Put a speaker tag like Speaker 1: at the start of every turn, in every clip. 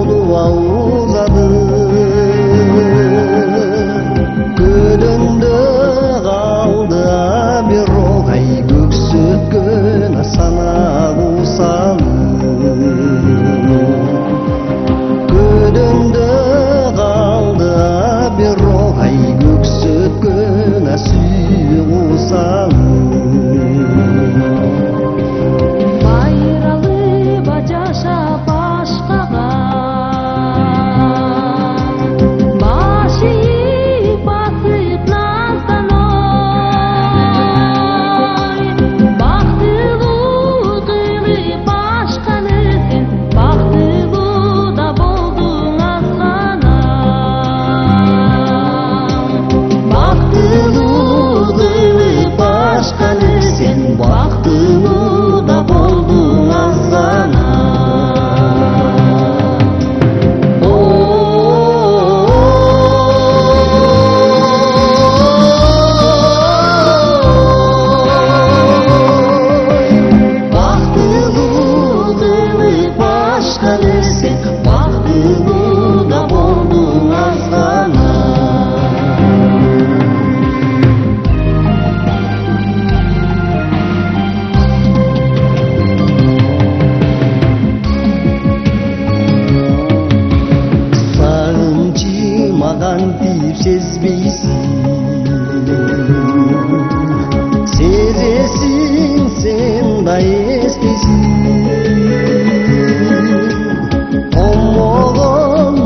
Speaker 1: болуп аузады көлөндө калды бирок ай көксөткөн санак усалы көлөндө калды бирок ай көксөткөн сүйүк усалы бактылуу да болдуң азгана бактылуу кылып башканы сен бактылуу да болдуң азгана кантип сезбейсиң сезесиң сен да эстейсиң томогон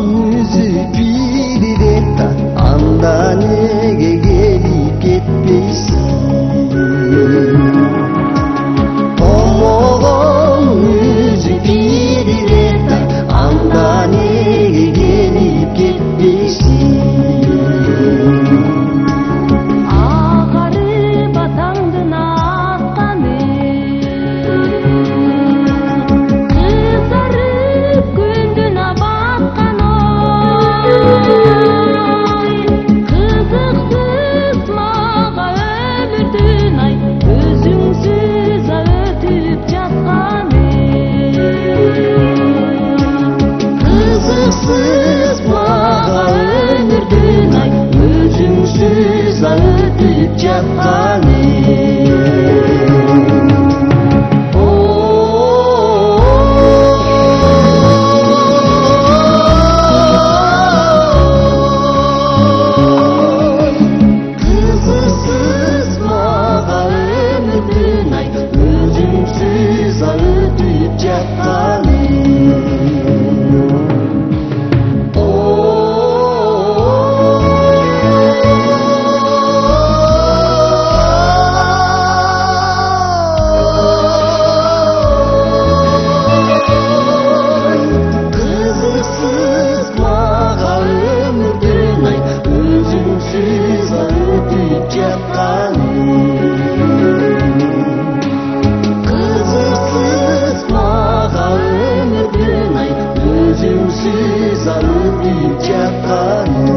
Speaker 1: үзүп бир ирет анда неге келип кетпейсиң томогон үзүп бир ирет анда неге келип кетпейсиң Kızıksız mağara ömürdün ay özüngsüz ötüp жатканы Kızıksız mağara ömürdün ay özüngsüz ötüp жатканы Kızıksız mağara ömürdün ay özüngsüz ötüp жатканы